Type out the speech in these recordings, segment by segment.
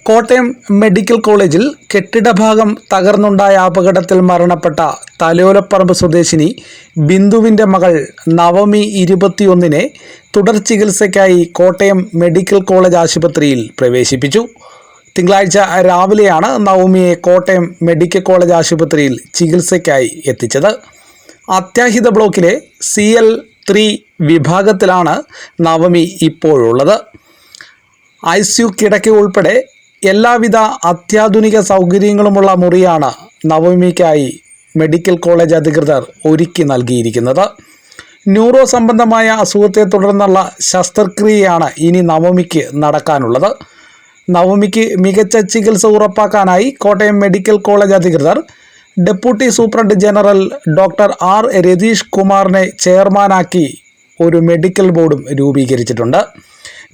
Kottayam medical കോളേജിൽ കെട്ടിടഭാഗം തകർന്നുണ്ടായ അപകടത്തിൽ മരണപ്പെട്ട തലയോലപ്പറമ്പ് സ്വദേശിനി ബിന്ദുവിൻ്റെ മകൾ നവമി 21-നെ തുടർ ചികിത്സയ്ക്കായി കോട്ടയം മെഡിക്കൽ കോളേജ് ആശുപത്രിയിൽ പ്രവേശിപ്പിച്ചു. തിങ്കളാഴ്ച രാവിലെയാണ് നവമിയെ കോട്ടയം മെഡിക്കൽ കോളേജ് ആശുപത്രിയിൽ ചികിത്സയ്ക്കായി എത്തിച്ചത്. അത്യാഹിത ബ്ലോക്കിലെ CL3 വിഭാഗത്തിലാണ് നവമി ഇപ്പോഴുള്ളത്. ICU കിടക്ക ഉൾപ്പെടെ എല്ലാവിധ അത്യാധുനിക സൗകര്യങ്ങളുമുള്ള മുറിയാണ് നവമിക്കായി മെഡിക്കൽ കോളേജ് അധികൃതർ ഒരുക്കി നൽകിയിരിക്കുന്നത്. ന്യൂറോ സംബന്ധമായ അസുഖത്തെ തുടർന്നുള്ള ശസ്ത്രക്രിയയാണ് ഇനി നവമിക്ക് നടക്കാനുള്ളത്. നവമിക്ക് മികച്ച ചികിത്സ ഉറപ്പാക്കാനായി കോട്ടയം മെഡിക്കൽ കോളേജ് അധികൃതർ deputy superintendent general doctor R Ratheesh കുമാറിനെ ചെയർമാനാക്കി ഒരു മെഡിക്കൽ ബോർഡും രൂപീകരിച്ചിട്ടുണ്ട്.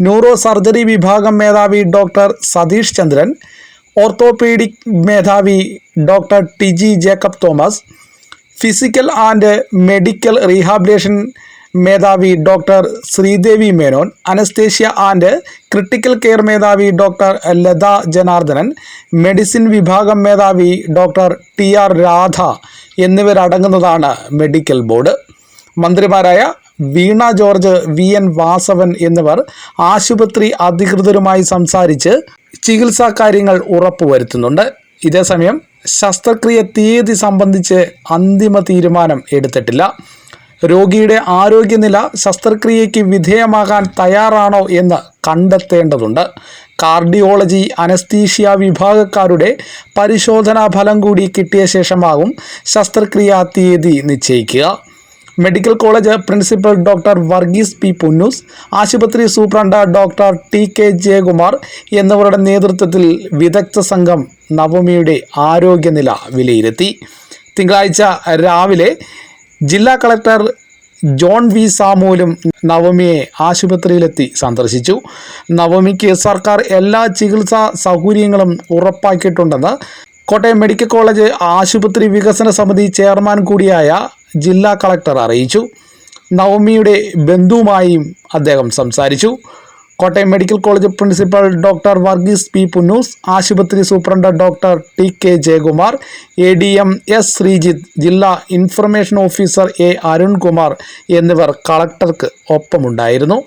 ന്യൂറോ സർജറി വിഭാഗം മേധാവി ഡോക്ടർ സതീഷ് ചന്ദ്രൻ, ഓർത്തോപീഡിക് മേധാവി doctor TG Jacob Thomas, physical and medical rehabilitation മേധാവി doctor Sreedevi Menon, anaesthesia and critical care മേധാവി ഡോക്ടർ ലത ജനാർദ്ദനൻ, മെഡിസിൻ വിഭാഗം മേധാവി ഡോക്ടർ TR രാധ എന്നിവരടങ്ങുന്നതാണ് മെഡിക്കൽ ബോർഡ്. മന്ത്രിമാരായ വീണ ജോർജ്, VN വാസവൻ എന്നിവർ ആശുപത്രി അധികൃതരുമായി സംസാരിച്ച് ചികിത്സാ കാര്യങ്ങൾ ഉറപ്പുവരുത്തുന്നുണ്ട്. ഇതേസമയം ശസ്ത്രക്രിയ തീയതി സംബന്ധിച്ച് അന്തിമ തീരുമാനം എടുത്തിട്ടില്ല. രോഗിയുടെ ആരോഗ്യനില ശസ്ത്രക്രിയയ്ക്ക് വിധേയമാകാൻ തയ്യാറാണോ എന്ന് കണ്ടെത്തേണ്ടതുണ്ട്. കാർഡിയോളജി, അനസ്തീഷ്യ വിഭാഗക്കാരുടെ പരിശോധനാ ഫലം കൂടി കിട്ടിയ ശേഷമാകും ശസ്ത്രക്രിയ തീയതി നിശ്ചയിക്കുക. Medical college principal doctor Varghese P. Punnoose, ആശുപത്രി സൂപ്രണ്ട് ഡോക്ടർ TK ജയകുമാർ എന്നിവരുടെ നേതൃത്വത്തിൽ വിദഗ്ധ സംഘം നവമിയുടെ ആരോഗ്യനില വിലയിരുത്തി. തിങ്കളാഴ്ച രാവിലെ ജില്ലാ കളക്ടർ ജോൺ V. സാമുവലും നവമിയെ ആശുപത്രിയിലെത്തി സന്ദർശിച്ചു. നവമിക്ക് സർക്കാർ എല്ലാ ചികിത്സാ സൗകര്യങ്ങളും ഉറപ്പാക്കിയിട്ടുണ്ടെന്ന് കോട്ടയം മെഡിക്കൽ കോളേജ് ആശുപത്രി വികസന സമിതി ചെയർമാൻ കൂടിയായ ജില്ലാ കളക്ടർ അറിയിച്ചു. നവമിയുടെ ബന്ധുവുമായും അദ്ദേഹം സംസാരിച്ചു. Kottayam medical college principal doctor Varghese P. Punnoose, ആശുപത്രി superintendent doctor TK Jayakumar, ADM S. Sreejith, ജില്ലാ ഇൻഫർമേഷൻ ഓഫീസർ A. അരുൺകുമാർ എന്നിവർ കളക്ടർക്ക് ഒപ്പമുണ്ടായിരുന്നു.